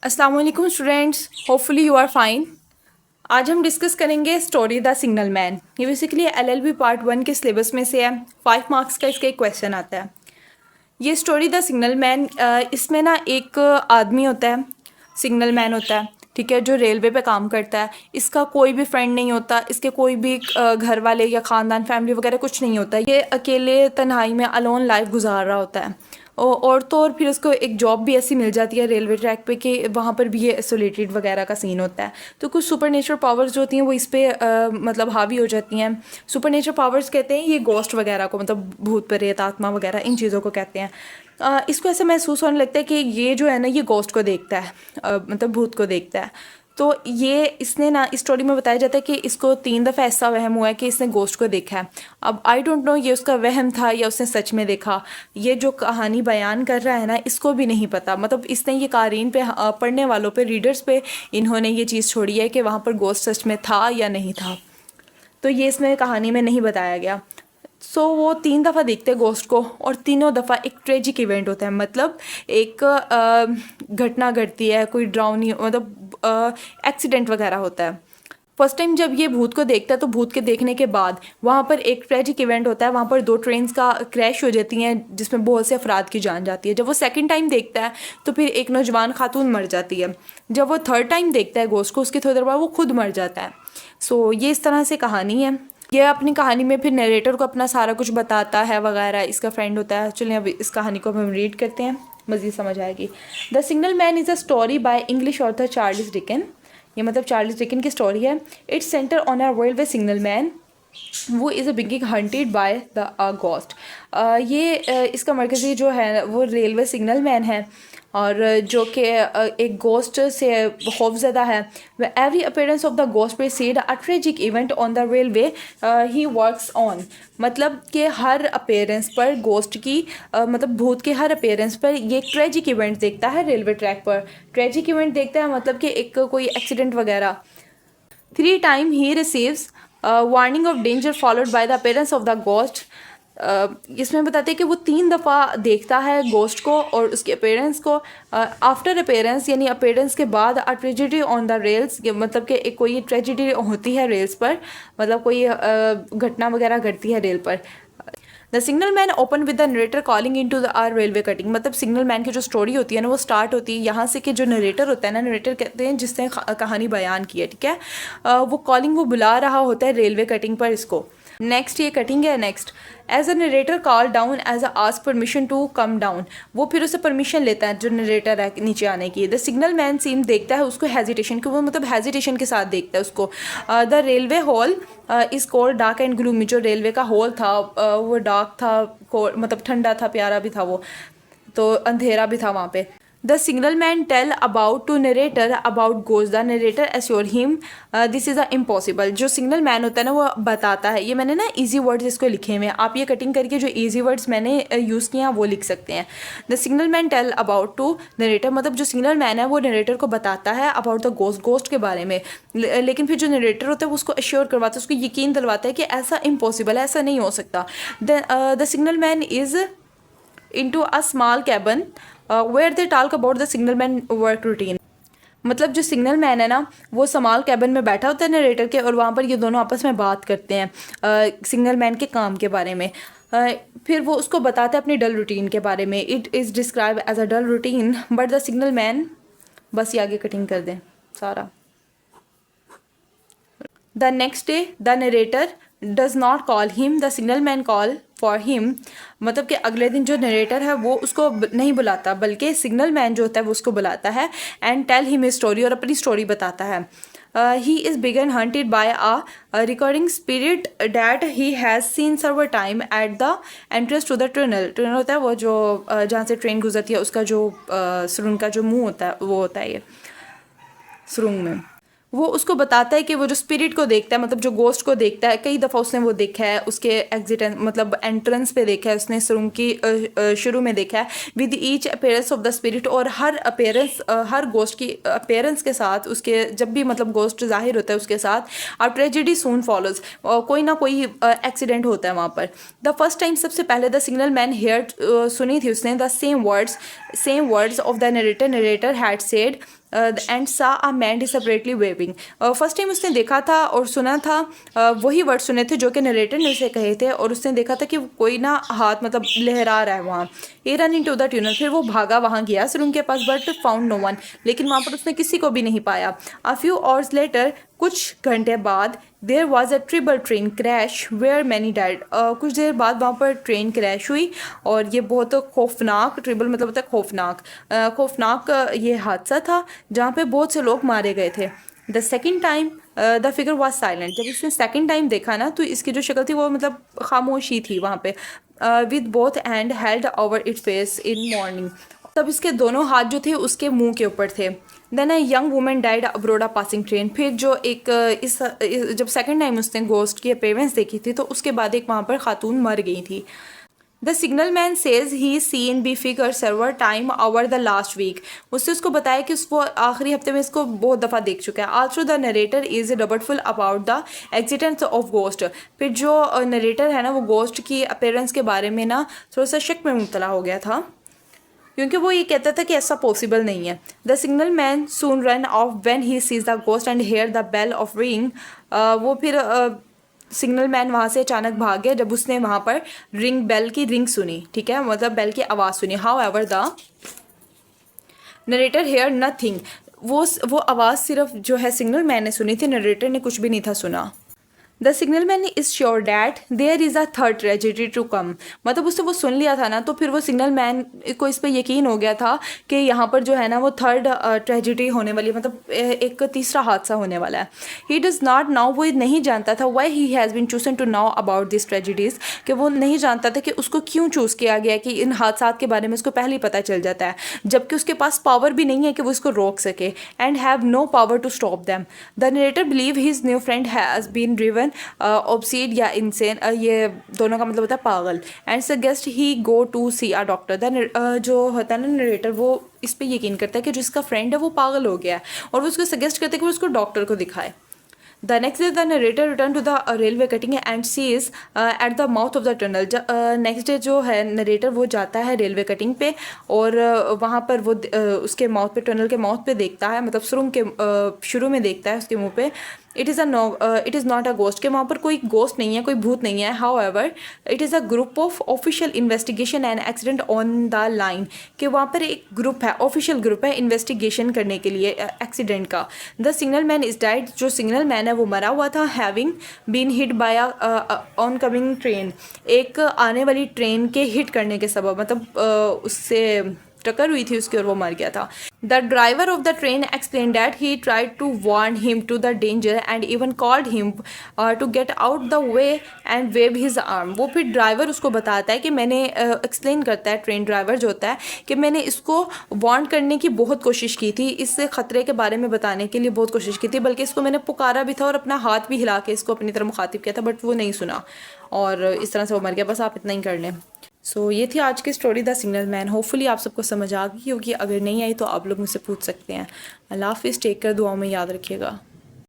अस्सलाम वालेकुम students, hopefully you are fine. आज हम डिस्कस करेंगे स्टोरी द सिग्नल मैन। ये बेसिकली एलएलबी पार्ट 1 के सिलेबस में से है। 5 मार्क्स का इसका एक क्वेश्चन आता है। ये स्टोरी द सिग्नल मैन, इसमें ना एक आदमी होता है, सिग्नल मैन होता है, ठीक है, जो रेलवे पे काम करता है। इसका कोई भी फ्रेंड नहीं होता, इसके कोई भी घर वाले या ख़ानदान फैमिली वगैरह कुछ नहीं होता। ये अकेले तन्हाई में अलोन लाइफ गुजार रहा होता है। और तो और फिर उसको एक जॉब भी ऐसी मिल जाती है रेलवे ट्रैक पे कि वहाँ पर भी ये आइसोलेटेड वगैरह का सीन होता है। तो कुछ सुपर नेचुरल पावर्स जो होती हैं वो इस पर मतलब हावी हो जाती हैं। सुपर नेचुरल पावर्स कहते हैं ये गोस्ट वगैरह को, मतलब भूत प्रेत आत्मा वगैरह इन चीज़ों को कहते हैं। इसको ऐसा महसूस होने लगता है कि ये जो है ना ये गोस्ट को देखता है, मतलब भूत को देखता है। तो ये इसने ना इस स्टोरी में बताया जाता है कि इसको 3 दफ़ा ऐसा वहम हुआ है कि इसने गोस्ट को देखा है। अब आई डोंट नो ये उसका वहम था या उसने सच में देखा। ये जो कहानी बयान कर रहा है ना इसको भी नहीं पता, मतलब इसने ये कारीन पे पढ़ने वालों पे, रीडर्स पे इन्होंने ये चीज़ छोड़ी है कि वहाँ पर गोस्ट सच में था या नहीं था। तो ये इसमें कहानी में नहीं बताया गया। सो वो 3 दफ़ा देखते हैं गोस्ट को और तीनों दफ़ा एक ट्रेजिक इवेंट होता है, मतलब एक घटना घटती है, कोई ड्राउनी मतलब एक्सीडेंट वगैरह होता है। फर्स्ट टाइम जब ये भूत को देखता है तो भूत के देखने के बाद वहाँ पर एक ट्रेजिक इवेंट होता है, वहाँ पर 2 ट्रेन्स का क्रैश हो जाती हैं जिसमें बहुत से अफराद की जान जाती है। जब वो सेकंड टाइम देखता है तो फिर एक नौजवान खातून मर जाती है। जब वो थर्ड टाइम देखता है गोस्ट को, उसके थोड़ी देर बाद वो खुद मर जाता है। सो ये इस तरह से कहानी है। ये अपनी कहानी में फिर नरेटर को अपना सारा कुछ बताता है वगैरह, इसका फ्रेंड होता है। चलिए अब इस कहानी को हम रीड करते हैं, मज़ीद समझ आएगी। The signal man is a story by English author Charles Dicken. ये मतलब चार्ल्स डिकन की स्टोरी है। It's centre on a railway signal man वो is a being haunted by the ghost. ये इसका मरकज़ी जो है वो रेलवे सिग्नल मैन है और जो कि एक गोस्ट से खौफज़दा है। Every appearance of the ghost preceded a tragic event on the railway he works on. मतलब कि हर अपीयरेंस पर गोस्ट की मतलब भूत के हर अपीयरेंस पर ये एक ट्रेजिक इवेंट देखता है रेलवे ट्रैक पर। ट्रेजिक इवेंट देखता है मतलब कि एक कोई एक्सीडेंट वगैरह। 3 times he receives warning of danger followed by the appearance of the ghost। इसमें बताते हैं कि वो 3 दफ़ा देखता है गोस्ट को और उसके अपेरेंस को। आफ्टर अपेरेंस यानी अपेरेंस के बाद a tragedy on the rails, मतलब कि एक कोई ट्रेजिडी होती है रेल्स पर, मतलब कोई घटना वगैरह घटती है रेल पर। The signal man open with the narrator calling in to the are railway cutting. मतलब सिग्नल मैन की जो स्टोरी होती है ना वो स्टार्ट होती है यहाँ से कि जो नरेटर होता है ना, नरेटर कहते हैं जिसने कहानी बयान की है, ठीक है, वो कॉलिंग वो बुला रहा होता है रेलवे कटिंग पर इसको। नेक्स्ट ये कटिंग है। Next as a narrator call down as a ask permission to come down. वो फिर उससे परमिशन लेता है जो नरेटर है नीचे आने की। द सिग्नल मैन सीन देखता है उसको हेजिटेशन को, वो मतलब हेजिटेशन के साथ देखता है उसको। The railway hall is cold dark and gloomy. जो रेलवे का हॉल था वो डार्क था, मतलब ठंडा था, प्यारा भी था वो, तो अंधेरा भी था वहाँ पे। The signal man tell about to narrator about ghost. The narrator assure him this is a impossible. जो सिग्नल मैन होता है ना वो बताता है, ये मैंने ना इजी वर्ड्स इसको लिखे हुए हैं, आप ये कटिंग करके जो इजी वर्ड्स मैंने यूज़ किए हैं वो लिख सकते हैं। The signal man tell about to narrator, मतलब जो सिग्नल मैन है वो नरेटर को बताता है अबाउट द गोस्ट, गोस्ट के बारे में। लेकिन फिर जो नरेटर होता है वो उसको एश्योर करवाता है, उसको यकीन दिलवाता है कि ऐसा इम्पॉसिबल है, ऐसा नहीं हो सकता। The signal man is into a small cabin where they talk about the signal man work routine। मतलब जो सिग्नल मैन है ना वो स्मॉल कैबिन में बैठा होता है नरेटर के और वहाँ पर ये दोनों आपस में बात करते हैं सिग्नल मैन के काम के बारे में। फिर वो उसको बताता है अपनी डल रूटीन के बारे में। It is describe as a dull routine but the signal man, बस ये आगे कटिंग कर दें सारा। The next day the narrator does not call him, the signal man call for him. मतलब कि अगले दिन जो नरेटर है वो उसको नहीं बुलाता बल्कि सिग्नल मैन जो होता है वो उसको बुलाता है एंड टेल हिम स्टोरी, और अपनी स्टोरी बताता है। He is begun haunted by a recording spirit that he has seen several time at the entrance to the tunnel. Tunnel होता है वो जो जहाँ से ट्रेन गुजरती है उसका जो सुरंग का जो मुंह होता है वो होता है ये सुरंग में। वो उसको बताता है कि वो जो स्पिरिट को देखता है, मतलब जो गोस्ट को देखता है, कई दफ़ा उसने वो देखा है, उसके एग्जिट मतलब एंट्रेंस पे देखा है उसने, सुरंग की शुरू में देखा है। With each appearance of the spirit, और हर अपेयरेंस हर गोस्ट की अपेयरेंस के साथ उसके जब भी मतलब गोस्ट जाहिर होता है उसके साथ और ट्रेजिडी सून फॉलोज, कोई ना कोई एक्सीडेंट होता है वहाँ पर। द फर्स्ट टाइम सबसे पहले द सिग्नल मैन हेयर सुनी थी उसने the same words of the narrator had said and saw a man desperately waving. First time उसने देखा था और सुना था, वही वर्ड सुने थे जो कि नरेटर ने उसे कहे थे, और उसने देखा था कि कोई ना हाथ मतलब लहरा रहा है वहाँ। He run in to the tunnel, फिर वो भागा वहाँ गया उस रूम के पास, बट फाउंड नो वन, लेकिन वहाँ पर उसने किसी को भी नहीं पाया। अ फ्यू आवर्स लेटर, कुछ घंटे बाद, there was a triple train crash where many died. कुछ देर बाद वहाँ पर ट्रेन क्रैश हुई और ये बहुत खौफनाक, ट्रिबल मतलब होता है खौफनाक, खौफनाक ये हादसा था जहाँ पे बहुत से लोग मारे गए थे। The second time the figure was silent, जब इसने सेकेंड टाइम देखा ना तो इसकी जो शक्ल थी वो मतलब खामोशी थी वहाँ पे। With both hand held over it face in morning, तब इसके दोनों हाथ जो थे उसके मुंह के ऊपर थे। Then a young women died aboard a passing train, फिर जो एक जब सेकेंड टाइम उसने गोस्ट की अपीयरेंस देखी थी तो उसके बाद एक वहाँ पर खातून मर गई थी। The signal man says he seen be figure several time over the last week, उससे उसको बताया कि उसको आखिरी हफ्ते में इसको बहुत दफ़ा देख चुका है। Also the narrator is doubtful about the existence of ghost, फिर जो नरेटर है ना वो गोस्ट की अपीयरेंस के बारे में ना थोड़ा सा शक में मुब्तला हो गया था, क्योंकि वो ये कहता था कि ऐसा पॉसिबल नहीं है। The signal man soon run off when he sees the ghost and hear the bell of ring, वो फिर सिग्नल मैन वहाँ से अचानक भाग गया जब उसने वहाँ पर रिंग बेल की रिंग सुनी, ठीक है, मतलब बेल की आवाज़ सुनी। However the narrator hear nothing, वो आवाज़ सिर्फ जो है सिग्नल मैन ने सुनी थी, नरेटर ने कुछ भी नहीं था सुना। The signal man is sure that there is a third tragedy to come, मतलब उससे वो सुन लिया था ना तो फिर वो सिग्नल मैन को इस पर यकीन हो गया था कि यहाँ पर जो है ना वो थर्ड ट्रेजिडी होने वाली है, मतलब एक तीसरा हादसा होने वाला है। ही डज़ नॉट नाउ, वो नहीं जानता था why he has been chosen to know about this tragedies, कि वो नहीं जानता था कि उसको क्यों चूज़ किया गया कि इन हादसात के बारे में उसको पहले ही पता चल जाता है, जबकि उसके पास पावर भी नहीं है कि वो इसको रोक सके, and have no power to stop them. The narrator believe his new friend has been driven obsessed या इंसेन, ये दोनों का मतलब होता है पागल, and suggest he go to see a doctor. The जो होता है ना नरेटर वो इस पे यकीन करता है कि जिसका फ्रेंड है वो पागल हो गया है और वो उसको सजेस्ट करता है कि वो उसको डॉक्टर को दिखाए। The next day, the narrator returned to the railway cutting and sees at the mouth of the tunnel. Next day जो है नरेटर वो जाता है रेलवे कटिंग पे और वहाँ पर वो उसके माउथ पे, टनल के माउथ पे देखता है, मतलब सुरंग के शुरू में देखता है उसके मुंह पे it is not a ghost, के वहाँ पर कोई गोस्ट नहीं है, कोई भूत नहीं है। How ever it is a group of official investigation and accident on the line, कि वहाँ पर एक ग्रुप है, ऑफिशियल ग्रुप है इन्वेस्टिगेशन करने के लिए एक्सीडेंट का। The signal man is died, जो सिग्नल मैन है वो मरा हुआ था, having been hit by oncoming train, एक आने वाली ट्रेन के हिट करने के सबब, मतलब उससे टक्कर हुई थी उसकी और वो मर गया था। The driver of the train explain that he tried to warn him to the danger and even called him to get out the way and wave his arm, वो फिर ड्राइवर उसको बताता है कि मैंने एक्सप्लेन करता है ट्रेन ड्राइवर जो होता है कि मैंने इसको वार्न करने की बहुत कोशिश की थी, इस खतरे के बारे में बताने के लिए बहुत कोशिश की थी, बल्कि इसको मैंने पुकारा भी था और अपना हाथ भी हिला के इसको अपनी तरफ मुखातिब किया था, बट वो नहीं सुना और इस तरह से वो मर गया। बस आप इतना ही कर लें। सो ये थी आज की story the signal man. Hopefully आप सबको समझ आ गई होगी, अगर नहीं आई तो आप लोग मुझसे पूछ सकते हैं। अल्लाह हाफिज़, टेक कर, दुआओं में याद रखिएगा।